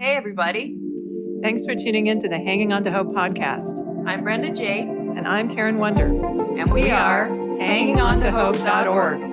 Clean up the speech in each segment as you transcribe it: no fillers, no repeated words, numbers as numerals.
Hey, everybody. Thanks for tuning in to the Hanging On to Hope podcast. I'm Brenda J. And I'm Karen Wonder. And we are HangingOnToHope.org.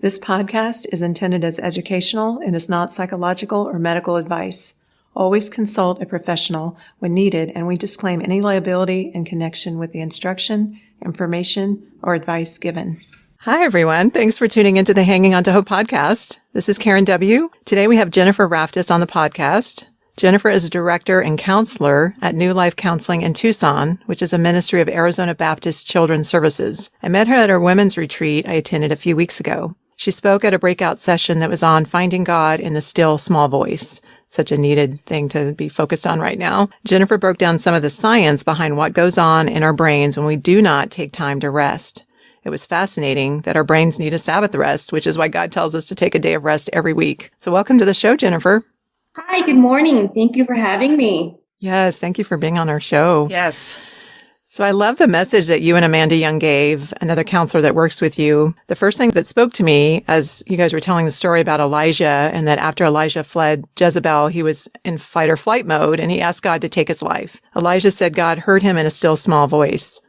This podcast is intended as educational and is not psychological or medical advice. Always consult a professional when needed, and we disclaim any liability in connection with the instruction, information, or advice given. Hi, everyone. Thanks for tuning into the Hanging On to Hope podcast. This is Karen W. Today we have Jennifer Raftis on the podcast. Jennifer is a director and counselor at New Life Counseling in Tucson, which is a ministry of Arizona Baptist Children's Services. I met her at our women's retreat I attended a few weeks ago. She spoke at a breakout session that was on finding God in the still small voice. Such a needed thing to be focused on right now. Jennifer broke down some of the science behind what goes on in our brains when we do not take time to rest. It was fascinating that our brains need a Sabbath rest, which is why God tells us to take a day of rest every week. So welcome to the show, Jennifer. Hi, good morning. Thank you for having me. Yes, thank you for being on our show. Yes. So I love the message that you and Amanda Young gave, another counselor that works with you. The first thing that spoke to me as you guys were telling the story about Elijah, and that after Elijah fled Jezebel, he was in fight or flight mode and he asked God to take his life. Elijah said God heard him in a still small voice.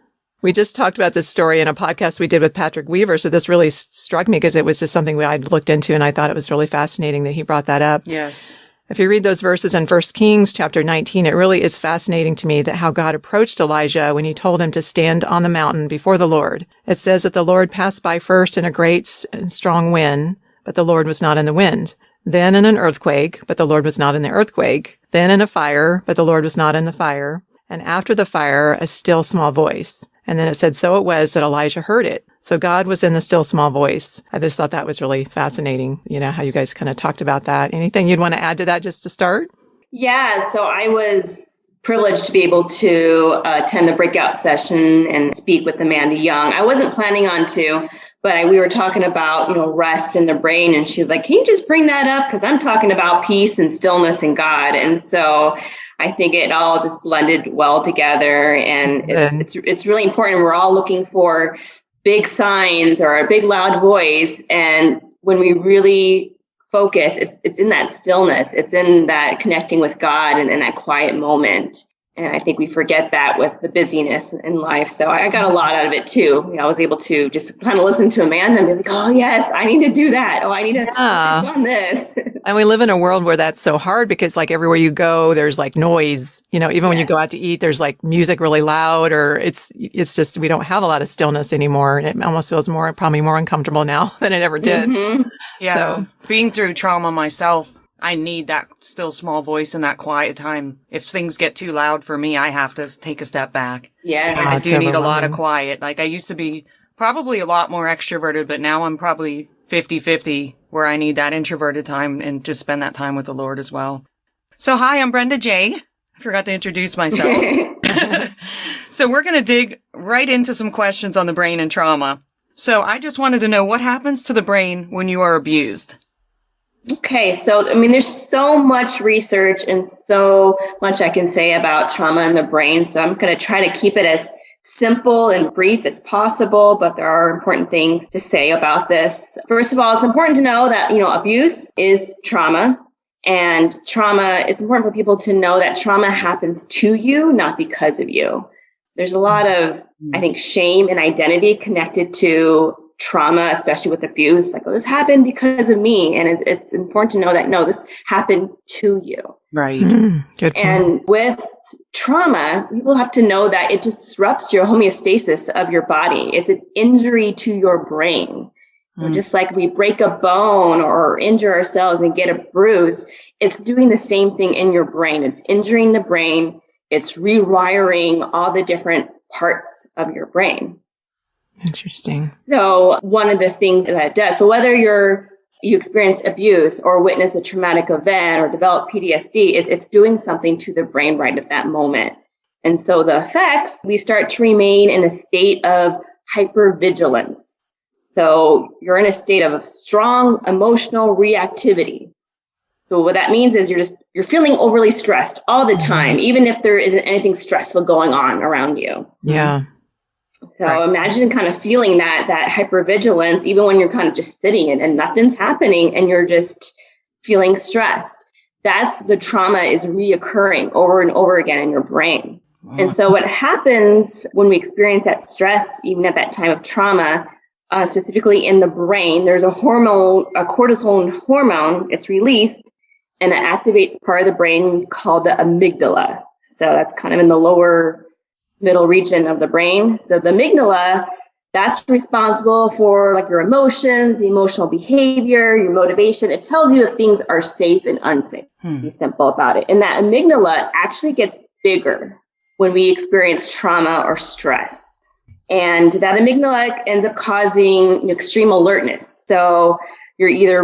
We just talked about this story in a podcast we did with Patrick Weaver. So this really struck me because it was just something I'd looked into, and I thought it was really fascinating that he brought that up. Yes. If you read those verses in 1 Kings chapter 19, it really is fascinating to me that how God approached Elijah when he told him to stand on the mountain before the Lord. It says that the Lord passed by first in a great and strong wind, but the Lord was not in the wind. Then in an earthquake, but the Lord was not in the earthquake. Then in a fire, but the Lord was not in the fire. And after the fire, a still small voice. And then it said, so it was that Elijah heard it. So God was in the still small voice. I just thought that was really fascinating, how you guys kind of talked about that. Anything you'd want to add to that just to start? Yeah, so I was privileged to be able to attend the breakout session and speak with Amanda Young. I wasn't planning on to, but we were talking about, rest in the brain. And she was like, can you just bring that up? Because I'm talking about peace and stillness in God. And so I think it all just blended well together, and it's really important. We're all looking for big signs or a big loud voice, and when we really focus, it's in that stillness, it's in that connecting with God and that quiet moment. And I think we forget that with the busyness in life. So I got a lot out of it too. I was able to just kind of listen to Amanda and be like, oh yes, I need to do that. Oh, I need to focus on this. And we live in a world where that's so hard because everywhere you go, there's noise, even when you go out to eat, there's music really loud, or it's just, we don't have a lot of stillness anymore. And it almost feels probably more uncomfortable now than it ever did. Mm-hmm. Yeah. So, being through trauma myself, I need that still small voice and that quiet time. If things get too loud for me, I have to take a step back. Yeah. I do need a lot of quiet. I used to be probably a lot more extroverted, but now I'm probably 50-50 where I need that introverted time and just spend that time with the Lord as well. So hi, I'm Brenda J. I forgot to introduce myself. So we're going to dig right into some questions on the brain and trauma. So I just wanted to know, what happens to the brain when you are abused? Okay, so there's so much research and so much I can say about trauma in the brain. So I'm going to try to keep it as simple and brief as possible, but there are important things to say about this. First of all, it's important to know that, abuse is trauma, and it's important for people to know that trauma happens to you, not because of you. There's a lot of, I think, shame and identity connected to trauma, especially with abuse, this happened because of me. And it's important to know that, no, this happened to you. Right. Good point. And with trauma, people have to know that it disrupts your homeostasis of your body. It's an injury to your brain. Just like we break a bone or injure ourselves and get a bruise, it's doing the same thing in your brain. It's injuring the brain. It's rewiring all the different parts of your brain. Interesting. So one of the things that it does, so whether you experience abuse or witness a traumatic event or develop PTSD, it's doing something to the brain right at that moment. And so the effects, we start to remain in a state of hypervigilance. So you're in a state of strong emotional reactivity. So what that means is you're feeling overly stressed all the time, even if there isn't anything stressful going on around you. Yeah. So imagine kind of feeling that hypervigilance, even when you're kind of just sitting and nothing's happening and you're just feeling stressed. That's the trauma is reoccurring over and over again in your brain. And so what happens when we experience that stress, even at that time of trauma, specifically in the brain, there's a hormone, a cortisol hormone, it's released and it activates part of the brain called the amygdala. So that's kind of in the lower middle region of the brain. So the amygdala, that's responsible for like your emotions, emotional behavior, your motivation. It tells you if things are safe and unsafe, to be simple about it. And that amygdala actually gets bigger when we experience trauma or stress. And that amygdala ends up causing extreme alertness. So you're either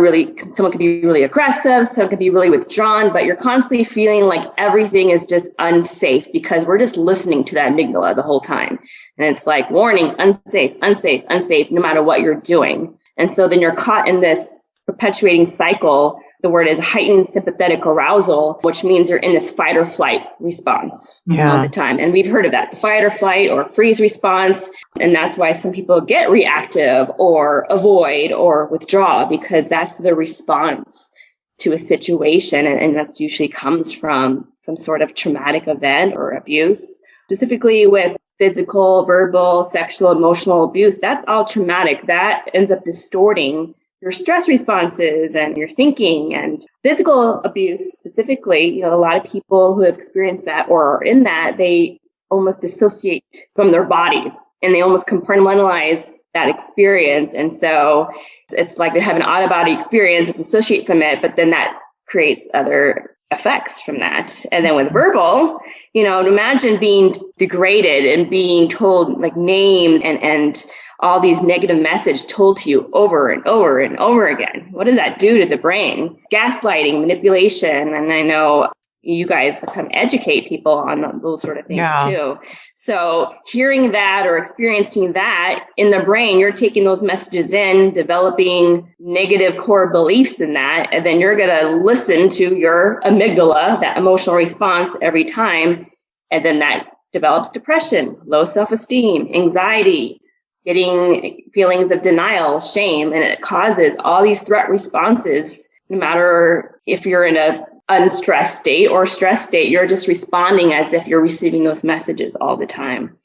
someone could be really aggressive, someone could be really withdrawn, but you're constantly feeling like everything is just unsafe because we're just listening to that amygdala the whole time. And it's like, warning, unsafe, unsafe, unsafe, no matter what you're doing. And so then you're caught in this perpetuating cycle. The word is heightened sympathetic arousal, which means you're in this fight or flight response all the time. And we've heard of that, the fight or flight or freeze response. And that's why some people get reactive or avoid or withdraw, because that's the response to a situation. And that usually comes from some sort of traumatic event or abuse, specifically with physical, verbal, sexual, emotional abuse. That's all traumatic. That ends up distorting your stress responses and your thinking. And physical abuse specifically, a lot of people who have experienced that or are in that, they almost dissociate from their bodies and they almost compartmentalize that experience. And so it's like they have an out-of-body experience, dissociate from it, but then that creates other effects from that. And then with verbal, imagine being degraded and being told like names and all these negative messages told to you over and over and over again. What does that do to the brain? Gaslighting, manipulation. And I know you guys kind of educate people on those sort of things too. So hearing that or experiencing that in the brain, you're taking those messages in, developing negative core beliefs in that, and then you're going to listen to your amygdala, that emotional response every time. And then that develops depression, low self-esteem, anxiety, getting feelings of denial, shame, and it causes all these threat responses. No matter if you're in a unstressed state or stress state, you're just responding as if you're receiving those messages all the time.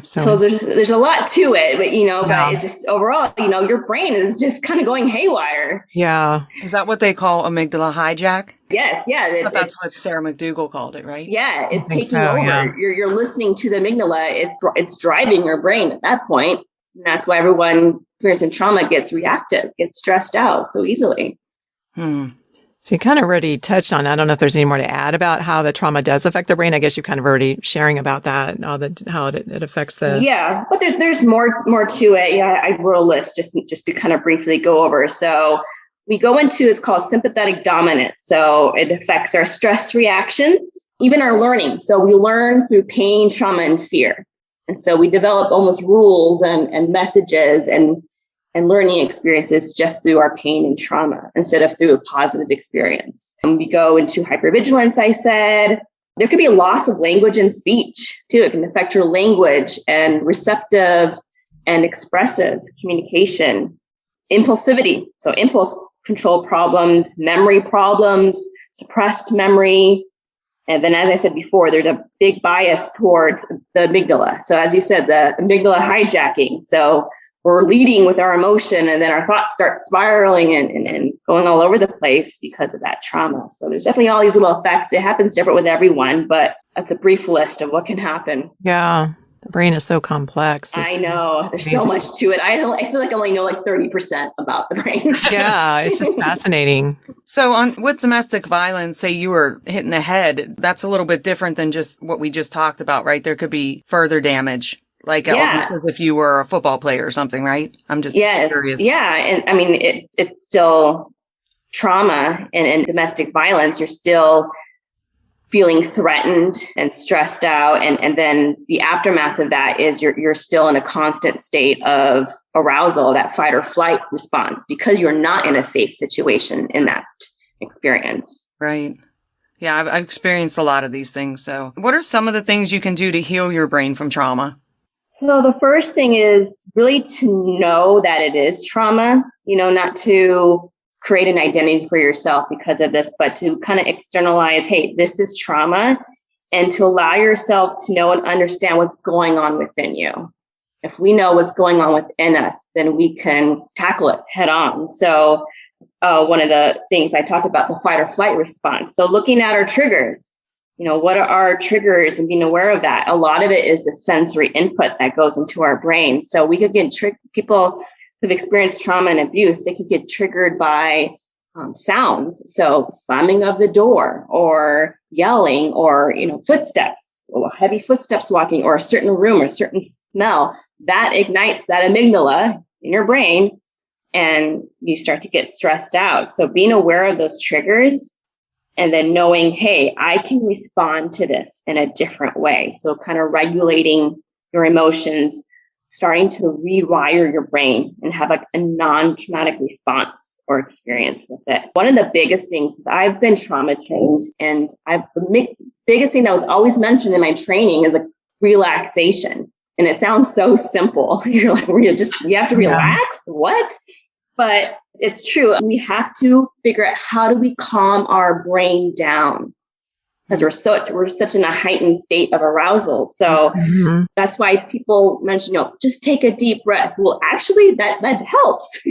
So there's a lot to it, but but it just overall, your brain is just kind of going haywire. Yeah. Is that what they call amygdala hijack? Yes. Yeah. That's what Sarah McDougall called it, right? Yeah. It's taking over. Yeah. You're listening to the amygdala. It's driving your brain at that point. And that's why everyone experiencing trauma gets reactive, gets stressed out so easily. So you kind of already touched on, I don't know if there's any more to add about how the trauma does affect the brain. I guess you kind of already sharing about that and how it affects the... Yeah, but there's more to it. Yeah, I wrote a list just to kind of briefly go over. So we go into, it's called sympathetic dominance. So it affects our stress reactions, even our learning. So we learn through pain, trauma, and fear. And so we develop almost rules and messages and learning experiences just through our pain and trauma instead of through a positive experience. And we go into hypervigilance, I said. There could be a loss of language and speech too. It can affect your language and receptive and expressive communication. Impulsivity, so impulse control problems, memory problems, suppressed memory. And then, as I said before, there's a big bias towards the amygdala. So as you said, the amygdala hijacking. So we're leading with our emotion and then our thoughts start spiraling and going all over the place because of that trauma. So there's definitely all these little effects. It happens different with everyone, but that's a brief list of what can happen. Yeah. The brain is so complex. I know. There's so much to it. I feel like I only know like 30% about the brain. Yeah. It's just fascinating. So with domestic violence, say you were hit in the head, that's a little bit different than just what we just talked about, right? There could be further damage. Like almost as if you were a football player or something, right? I'm just curious. Yeah. And I mean, it's still trauma and domestic violence. You're still feeling threatened and stressed out. And then the aftermath of that is you're still in a constant state of arousal, that fight or flight response, because you're not in a safe situation in that experience. Right. Yeah, I've experienced a lot of these things. So what are some of the things you can do to heal your brain from trauma? So the first thing is really to know that it is trauma, not to create an identity for yourself because of this, but to kind of externalize, hey, this is trauma, and to allow yourself to know and understand what's going on within you. If we know what's going on within us, then we can tackle it head on. So one of the things I talked about, the fight or flight response. So looking at our triggers, what are our triggers and being aware of that? A lot of it is the sensory input that goes into our brain. So we could get people who've experienced trauma and abuse, they could get triggered by sounds. So slamming of the door or yelling or, footsteps or heavy footsteps walking or a certain room or a certain smell that ignites that amygdala in your brain and you start to get stressed out. So being aware of those triggers and then knowing, hey, I can respond to this in a different way. So kind of regulating your emotions, starting to rewire your brain and have like a non-traumatic response or experience with it. One of the biggest things is I've been trauma trained, and the biggest thing that was always mentioned in my training is like relaxation. And it sounds so simple. You're like, you have to relax? Yeah. What? But it's true. We have to figure out, how do we calm our brain down? Because we're such in a heightened state of arousal. So that's why people mention, just take a deep breath. Well, actually that helps,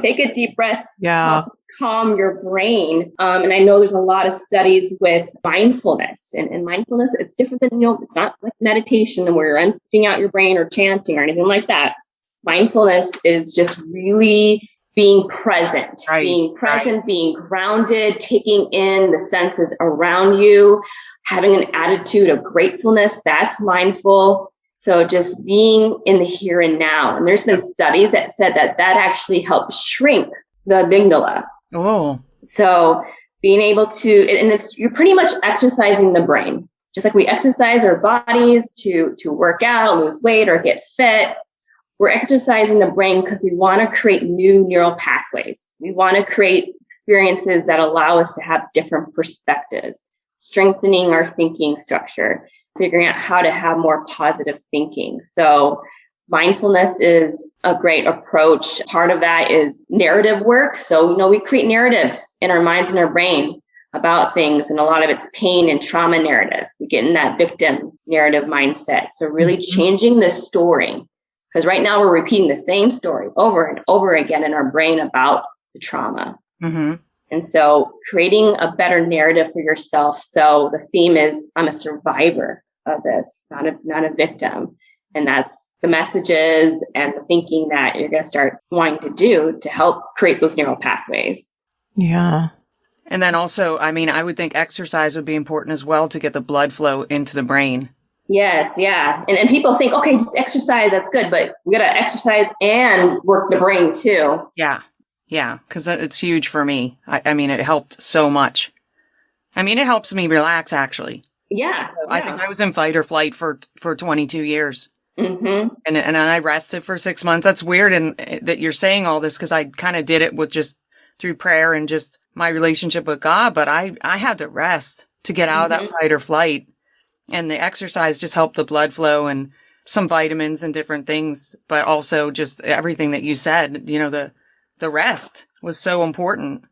take a deep breath. Yeah. Helps calm your brain. And I know there's a lot of studies with mindfulness and mindfulness. It's different than, it's not like meditation where you're emptying out your brain or chanting or anything like that. Mindfulness is just really being present, being grounded, taking in the senses around you, having an attitude of gratefulness. That's mindful. So just being in the here and now. And there's been studies that said that actually helps shrink the amygdala. Oh. So being able to, and you're pretty much exercising the brain, just like we exercise our bodies to work out, lose weight, or get fit. We're exercising the brain because we want to create new neural pathways. We want to create experiences that allow us to have different perspectives, strengthening our thinking structure, figuring out how to have more positive thinking. So mindfulness is a great approach. Part of that is narrative work. So, we create narratives in our minds and our brain about things, and a lot of it's pain and trauma narrative. We get in that victim narrative mindset. So really changing the story. Because right now we're repeating the same story over and over again in our brain about the trauma. Mm-hmm. And so creating a better narrative for yourself. So the theme is, I'm a survivor of this, not a victim. And that's the messages and the thinking that you're going to start wanting to do to help create those neural pathways. Yeah. And then also, I would think exercise would be important as well to get the blood flow into the brain. Yes, yeah. And people think, okay, just exercise, that's good, but we got to exercise and work the brain too. Yeah, because it's huge for me. It helped so much. It helps me relax, actually. Yeah. I think I was in fight or flight for 22 years. Mm-hmm. And I rested for 6 months. That's weird that you're saying all this, because I kind of did it with just through prayer and just my relationship with God, but I had to rest to get out of that fight or flight. And the exercise just helped the blood flow and some vitamins and different things, but also just everything that you said, the rest was so important.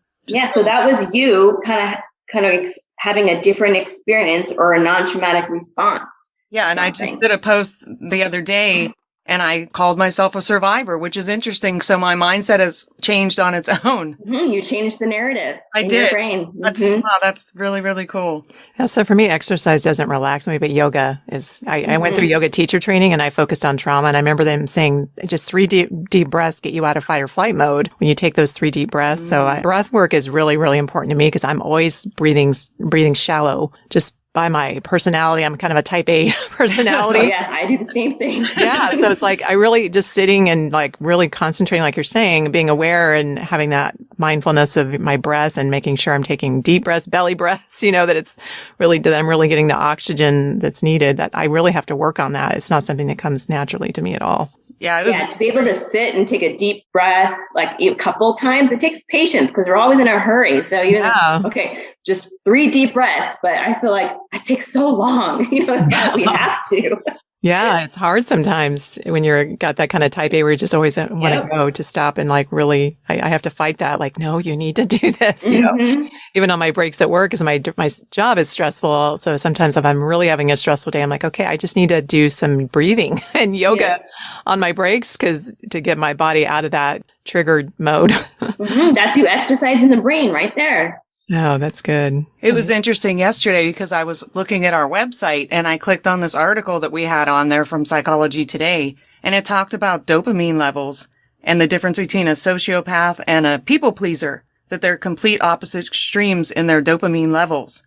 So that was you kind of having a different experience or a non-traumatic response. Yeah. And I just did a post the other day and I called myself a survivor, which is interesting. So my mindset has changed on its own. Mm-hmm. You changed the narrative. I in did. Your brain. Mm-hmm. That's really, really cool. Yeah, so for me, exercise doesn't relax me, but yoga is, I went through yoga teacher training and I focused on trauma. And I remember them saying just 3 deep breaths get you out of fight or flight mode when you take those 3 deep breaths. So breath work is really, really important to me because I'm always breathing shallow, just by my personality. I'm kind of a type A personality. Oh, yeah, I do the same thing. Yeah. So it's like I really just sitting and like really concentrating, like you're saying, being aware and having that mindfulness of my breath and making sure I'm taking deep breaths, belly breaths, that it's really, that I'm really getting the oxygen that's needed, that I really have to work on that. It's not something that comes naturally to me at all. Yeah, to be able to sit and take a deep breath, like a couple times, it takes patience because we're always in a hurry. So just 3 deep breaths, but I feel like it takes so long, we have to. Yeah, it's hard sometimes when you're got that kind of type A where you just always want to go to stop and like really, I have to fight that. Like, no, you need to do this, even on my breaks at work, because my job is stressful. So sometimes if I'm really having a stressful day, I'm like, okay, I just need to do some breathing and yoga on my breaks to get my body out of that triggered mode. That's you exercising the brain right there. Oh, that's good. It was interesting yesterday because I was looking at our website and I clicked on this article that we had on there from Psychology Today, and it talked about dopamine levels and the difference between a sociopath and a people pleaser, that they're complete opposite extremes in their dopamine levels.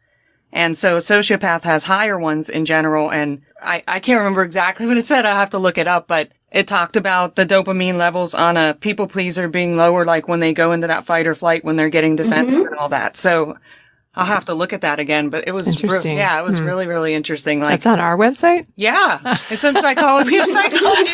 And so a sociopath has higher ones in general, and I can't remember exactly what it said. I have to look it up, but it talked about the dopamine levels on a people pleaser being lower, like when they go into that fight or flight, when they're getting defensive and all that. So I'll have to look at that again, but it was interesting. It was really, really interesting. Like, that's on our website? Yeah. It's on Psychology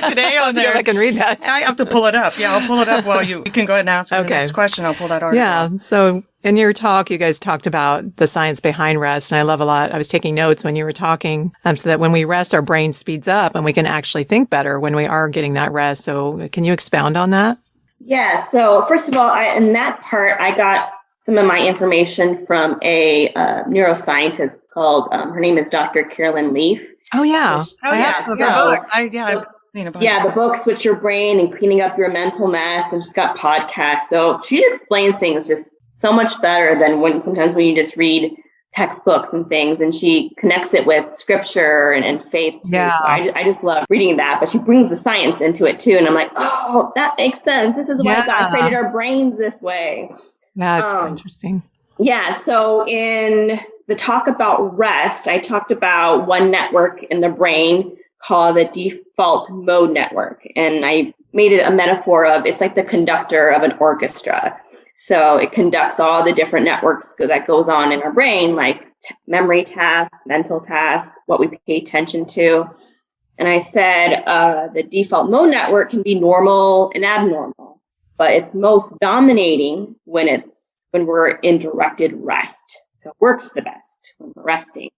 Today on there. I can read that. I have to pull it up. Yeah, I'll pull it up while you can go ahead and answer the next question. I'll pull that article up. Yeah. So in your talk, you guys talked about the science behind rest. And I love a lot. I was taking notes when you were talking, so that when we rest, our brain speeds up and we can actually think better when we are getting that rest. So can you expound on that? Yeah. So first of all, in that part, I got some of my information from a neuroscientist called, her name is Dr. Carolyn Leaf. Oh, yeah. The book Switch Your Brain and Cleaning Up Your Mental Mess. And she's got podcasts. So she explains things just so much better than sometimes when you just read textbooks and things. And she connects it with scripture and faith too. Yeah. So I just love reading that. But she brings the science into it too. And I'm like, oh, that makes sense. This is why God created our brains this way. Yeah, it's interesting. Yeah. So in the talk about rest, I talked about one network in the brain called the default mode network. And I made it a metaphor of, it's like the conductor of an orchestra. So it conducts all the different networks that goes on in our brain, like memory tasks, mental tasks, what we pay attention to. And I said the default mode network can be normal and abnormal, but it's most dominating when we're in directed rest. So it works the best when we're resting.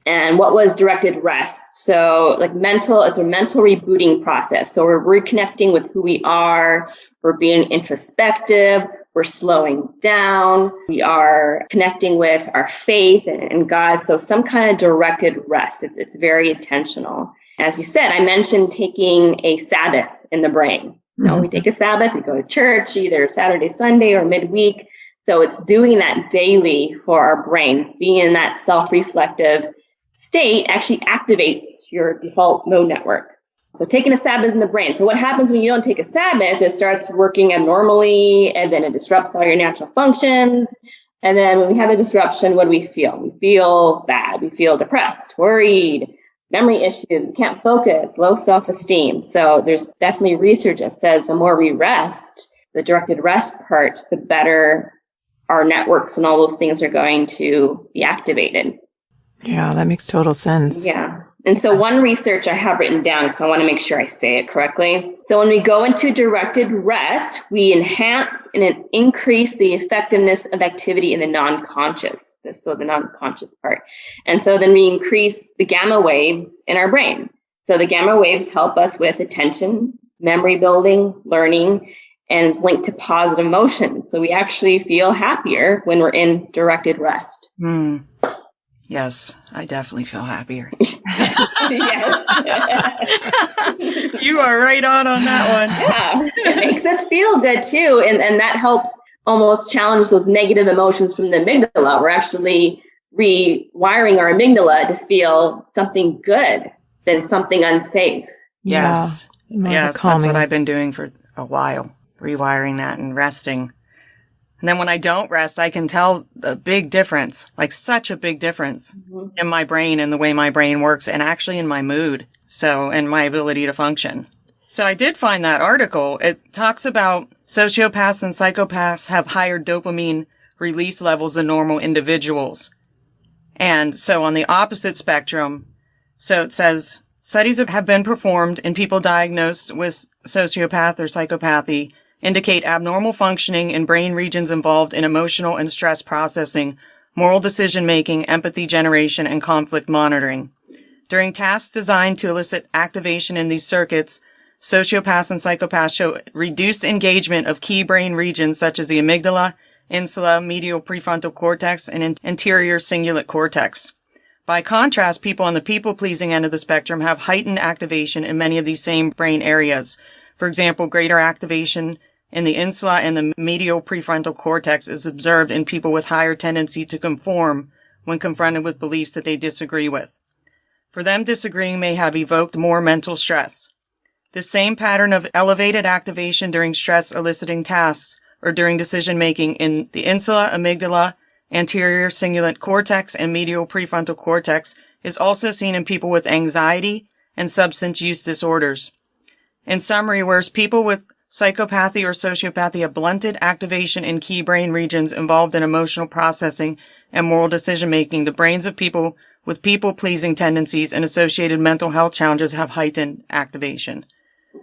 And what was directed rest? So it's a mental rebooting process. So we're reconnecting with who we are. We're being introspective. We're slowing down. We are connecting with our faith and God. So some kind of directed rest. It's very intentional. As you said, I mentioned taking a Sabbath in the brain. We take a Sabbath, we go to church, either Saturday, Sunday, or midweek. So it's doing that daily for our brain. Being in that self-reflective state actually activates your default mode network. So taking a Sabbath in the brain. So what happens when you don't take a Sabbath? It starts working abnormally, and then it disrupts all your natural functions. And then when we have a disruption, what do we feel? We feel bad. We feel depressed, worried, memory issues, we can't focus, low self-esteem. So there's definitely research that says the more we rest, the directed rest part, the better our networks and all those things are going to be activated. Yeah, that makes total sense. Yeah. And so one research I have written down, because I want to make sure I say it correctly. So when we go into directed rest, we enhance and increase the effectiveness of activity in the non-conscious. So the non-conscious part. And so then we increase the gamma waves in our brain. So the gamma waves help us with attention, memory building, learning, and is linked to positive emotion. So we actually feel happier when we're in directed rest. Yes, I definitely feel happier. Yes. You are right on that one. Yeah, it makes us feel good too. And that helps almost challenge those negative emotions from the amygdala. We're actually rewiring our amygdala to feel something good than something unsafe. Yes. Yeah. Yes, that's what I've been doing for a while, rewiring that and resting. And then when I don't rest, I can tell the big difference, like such a big difference in my brain and the way my brain works and actually in my mood. So, and my ability to function. So I did find that article. It talks about sociopaths and psychopaths have higher dopamine release levels than normal individuals. And so on the opposite spectrum, so it says studies have been performed in people diagnosed with sociopath or psychopathy indicate abnormal functioning in brain regions involved in emotional and stress processing, moral decision-making, empathy generation, and conflict monitoring. During tasks designed to elicit activation in these circuits, sociopaths and psychopaths show reduced engagement of key brain regions such as the amygdala, insula, medial prefrontal cortex, and anterior cingulate cortex. By contrast, people on the people-pleasing end of the spectrum have heightened activation in many of these same brain areas. For example, greater activation in the insula and the medial prefrontal cortex is observed in people with higher tendency to conform when confronted with beliefs that they disagree with. For them, disagreeing may have evoked more mental stress. This same pattern of elevated activation during stress-eliciting tasks or during decision-making in the insula, amygdala, anterior cingulate cortex, and medial prefrontal cortex is also seen in people with anxiety and substance use disorders. In summary, whereas people with psychopathy or sociopathy have blunted activation in key brain regions involved in emotional processing and moral decision-making, the brains of people with people-pleasing tendencies and associated mental health challenges have heightened activation.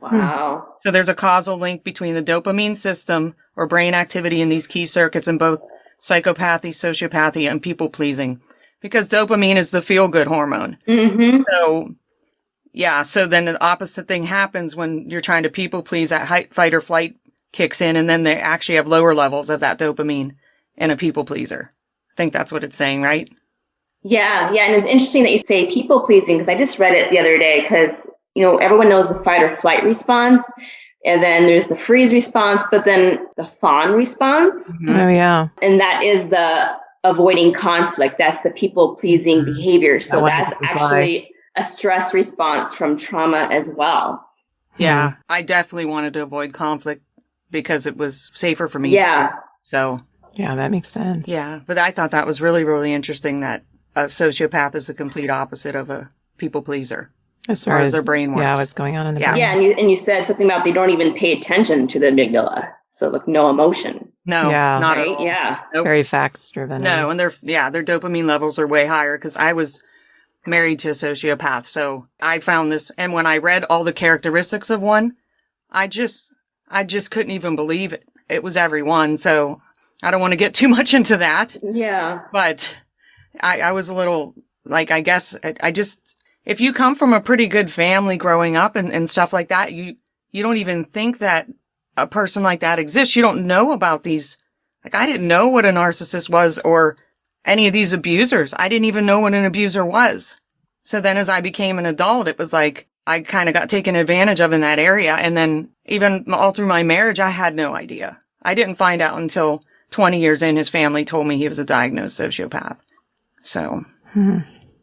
Wow. So there's a causal link between the dopamine system or brain activity in these key circuits in both psychopathy, sociopathy, and people-pleasing. Because dopamine is the feel-good hormone. Mm-hmm. So, yeah, so then the opposite thing happens when you're trying to people-please, that fight or flight kicks in, and then they actually have lower levels of that dopamine in a people-pleaser. I think that's what it's saying, right? Yeah, and it's interesting that you say people-pleasing, because I just read it the other day, because, everyone knows the fight or flight response, and then there's the freeze response, but then the fawn response. Mm-hmm. Oh, yeah. And that is the avoiding conflict. That's the people-pleasing behavior. So that's actually a stress response from trauma as well. Yeah, I definitely wanted to avoid conflict because it was safer for me. Yeah. So. Yeah, that makes sense. Yeah, but I thought that was really, really interesting that a sociopath is the complete opposite of a people pleaser. As far as their brain works. Yeah, what's going on in the brain. Yeah, and you said something about they don't even pay attention to the amygdala. So like no emotion. No, not right? at all. Yeah. Nope. Very facts driven. No, and their dopamine levels are way higher because I was married to a sociopath. So I found this, and when I read all the characteristics of one, I just couldn't even believe it. It was every one. So I don't want to get too much into that. Yeah. But I was a little, like, I guess, if you come from a pretty good family growing up and stuff like that, you don't even think that a person like that exists. You don't know about these. Like, I didn't know what a narcissist was or any of these abusers. I didn't even know what an abuser was. So then as I became an adult, it was like I kind of got taken advantage of in that area. And then even all through my marriage, I had no idea. I didn't find out until 20 years in, his family told me he was a diagnosed sociopath. So.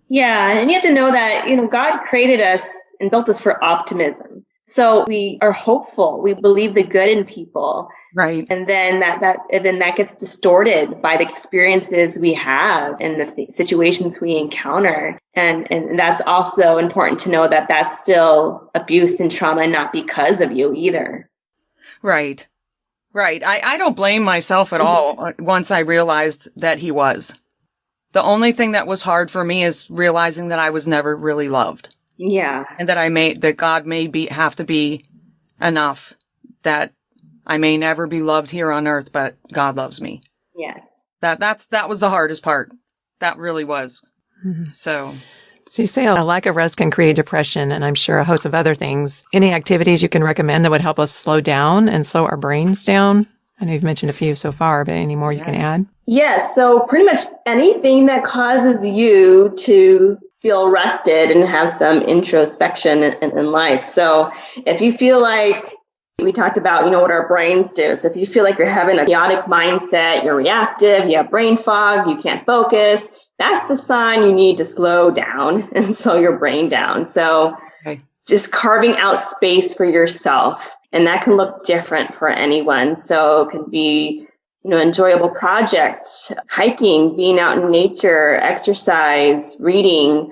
Yeah. And you have to know that, God created us and built us for optimism. So we are hopeful. We believe the good in people. Right. And then that gets distorted by the experiences we have and the situations we encounter. And that's also important to know that that's still abuse and trauma, not because of you either. Right. I don't blame myself at all once I realized that he was. The only thing that was hard for me is realizing that I was never really loved. Yeah. And that God may have to be enough, that I may never be loved here on earth, but God loves me. Yes. That was the hardest part. That really was. Mm-hmm. So you say a lack of rest can create depression, and I'm sure a host of other things. Any activities you can recommend that would help us slow down and slow our brains down? I know you've mentioned a few so far, but any more you can add? Yes. So pretty much anything that causes you to feel rested and have some introspection in life. So if you feel like, we talked about, what our brains do. So if you feel like you're having a chaotic mindset, you're reactive, you have brain fog, you can't focus, that's a sign you need to slow down and slow your brain down. So just carving out space for yourself. And that can look different for anyone. So it could be, enjoyable project, hiking, being out in nature, exercise, reading.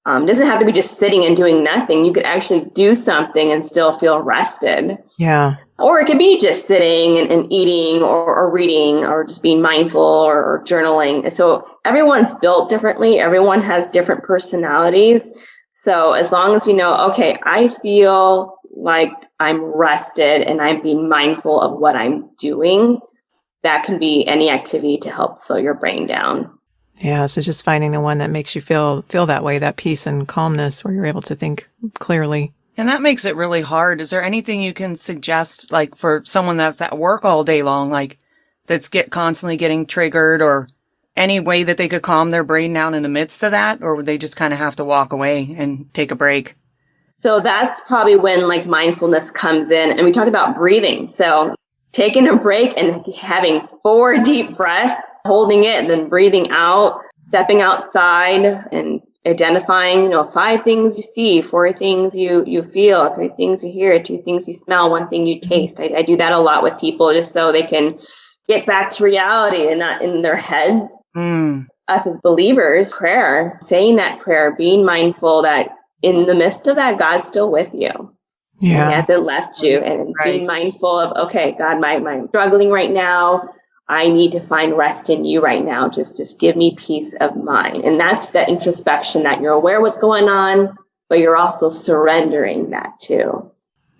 It doesn't have to be just sitting and doing nothing. You could actually do something and still feel rested. Yeah. Or it could be just sitting and eating or reading or just being mindful or journaling. And so everyone's built differently. Everyone has different personalities. So as long as we know, okay, I feel like I'm rested and I'm being mindful of what I'm doing, that can be any activity to help slow your brain down. Yeah. So just finding the one that makes you feel that way, that peace and calmness where you're able to think clearly. And that makes it really hard. Is there anything you can suggest, like for someone that's at work all day long, like that's constantly getting triggered, or any way that they could calm their brain down in the midst of that? Or would they just kind of have to walk away and take a break? So that's probably when like mindfulness comes in. And we talked about breathing. So taking a break and having 4 deep breaths, holding it and then breathing out, stepping outside and identifying, 5 things you see, 4 things you feel, 3 things you hear, 2 things you smell, 1 thing you taste. I do that a lot with people just so they can get back to reality and not in their heads. Us as believers, prayer, saying that prayer, being mindful that in the midst of that, God's still with you. Yeah. He hasn't left you. And being mindful of, okay, God, I'm struggling right now. I need to find rest in you right now. Just give me peace of mind. And that's that introspection that you're aware what's going on, but you're also surrendering that too.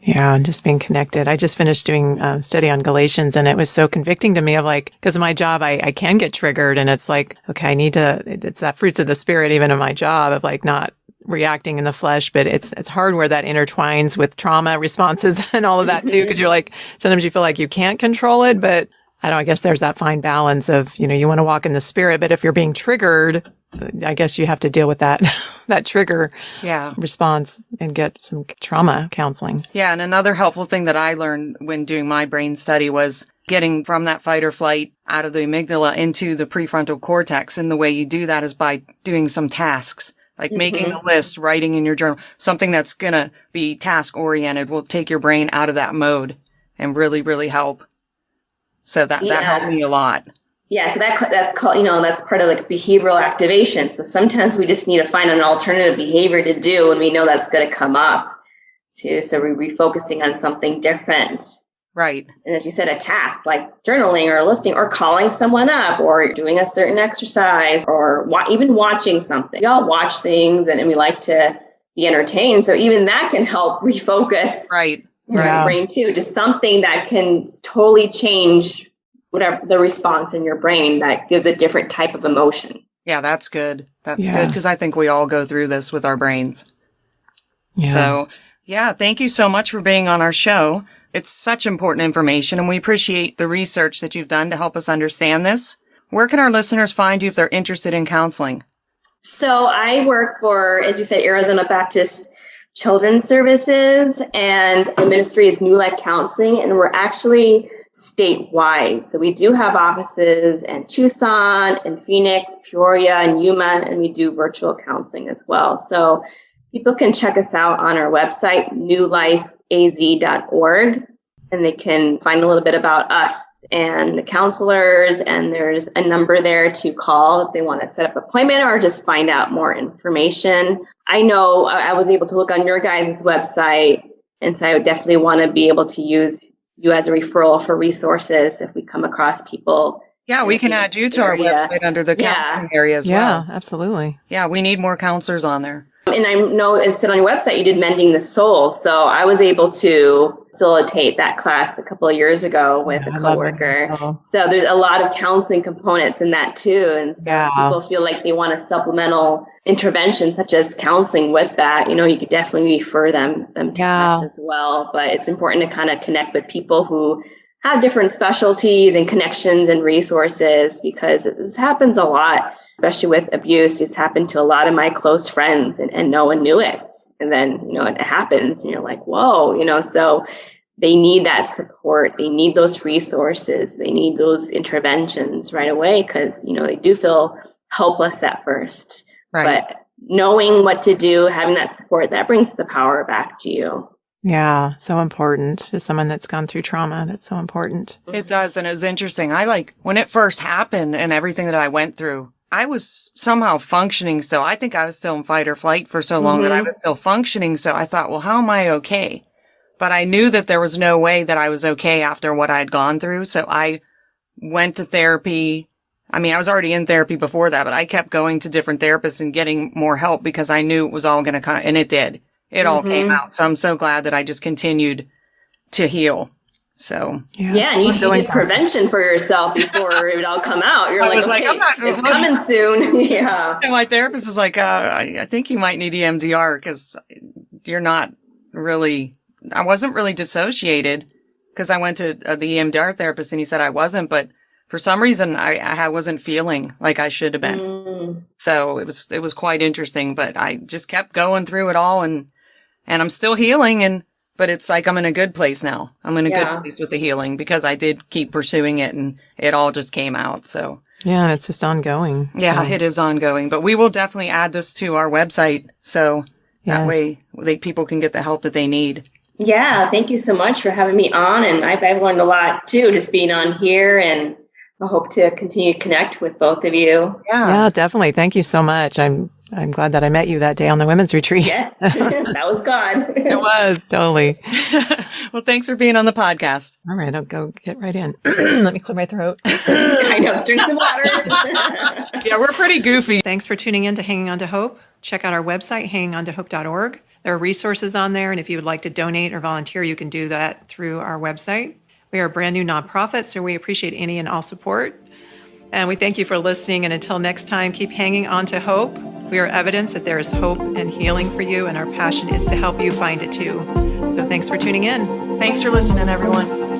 Yeah, and just being connected. I just finished doing a study on Galatians, and it was so convicting to me of like, because of my job, I can get triggered, and it's like, okay, it's that fruits of the spirit, even in my job, of like not reacting in the flesh, but it's hard where that intertwines with trauma responses and all of that too, because you're like, sometimes you feel like you can't control it, but I guess there's that fine balance of, you want to walk in the spirit, but if you're being triggered, I guess you have to deal with that, that trigger response and get some trauma counseling. Yeah. And another helpful thing that I learned when doing my brain study was getting from that fight or flight out of the amygdala into the prefrontal cortex. And the way you do that is by doing some tasks, like making a list, writing in your journal, something that's going to be task oriented will take your brain out of that mode and really, really help. So that helped me a lot. Yeah, so that's called, that's part of like behavioral activation. So sometimes we just need to find an alternative behavior to do when we know that's going to come up too. So we're refocusing on something different. Right. And as you said, a task like journaling or listening or calling someone up or doing a certain exercise or even watching something. We all watch things and we like to be entertained. So even that can help refocus your brain too. Just something that can totally change whatever the response in your brain that gives a different type of emotion. Yeah, that's good. That's good because I think we all go through this with our brains. Yeah. So, thank you so much for being on our show. It's such important information, and we appreciate the research that you've done to help us understand this. Where can our listeners find you if they're interested in counseling? So I work for, as you said, Arizona Baptist Children's Services, and the ministry is New Life Counseling, and we're actually statewide. So we do have offices in Tucson, and Phoenix, Peoria, and Yuma, and we do virtual counseling as well. So people can check us out on our website, newlifeaz.org, and they can find a little bit about us and the counselors, and there's a number there to call if they want to set up an appointment or just find out more information. I know I was able to look on your guys' website, and so I would definitely want to be able to use you as a referral for resources if we come across people. Yeah, we can add you to our website under the counseling area as well. Yeah, absolutely. Yeah, we need more counselors on there. And I know it said on your website you did Mending the Soul. So I was able to facilitate that class a couple of years ago with a coworker. So there's a lot of counseling components in that too. And so people feel like they want a supplemental intervention such as counseling with that. You could definitely refer them to us as well. But it's important to kind of connect with people who have different specialties and connections and resources, because this happens a lot, especially with abuse. It's happened to a lot of my close friends and no one knew it. And then, it happens and you're like, whoa, so they need that support. They need those resources. They need those interventions right away because, they do feel helpless at first. Right. But knowing what to do, having that support, that brings the power back to you. Yeah, so important to someone that's gone through trauma. That's so important. It does. And it was interesting. When it first happened and everything that I went through, I was somehow functioning still. I think I was still in fight or flight for so long that I was still functioning. So I thought, well, how am I okay? But I knew that there was no way that I was okay after what I had gone through. So I went to therapy. I mean, I was already in therapy before that, but I kept going to different therapists and getting more help because I knew it was all going to come, and it did. It all came out. So I'm so glad that I just continued to heal. So yeah, and you did prevention for yourself before it would all come out. You're like, okay, it's coming soon. Yeah. And my therapist was like, I think you might need EMDR because you're not really, I wasn't really dissociated because I went to the EMDR therapist and he said I wasn't, but for some reason I wasn't feeling like I should have been. So it was quite interesting, but I just kept going through it all and I'm still healing but it's like I'm in a good place now. I'm in a good place with the healing because I did keep pursuing it and it all just came out. So yeah, and it's just ongoing. Yeah, it is ongoing, but we will definitely add this to our website. So that way people can get the help that they need. Yeah. Thank you so much for having me on. And I've learned a lot too, just being on here, and I hope to continue to connect with both of you. Yeah, definitely. Thank you so much. I'm glad that I met you that day on the women's retreat. Yes, that was God. It was, totally. Well, thanks for being on the podcast. All right, I'll go get right in. Let me clear my throat. I know, drink some water. Yeah, we're pretty goofy. Thanks for tuning in to Hanging On to Hope. Check out our website, hangingontohope.org. There are resources on there, and if you would like to donate or volunteer, you can do that through our website. We are a brand new nonprofit, so we appreciate any and all support. And we thank you for listening. And until next time, keep hanging on to hope. We are evidence that there is hope and healing for you, and our passion is to help you find it too. So thanks for tuning in. Thanks for listening, everyone.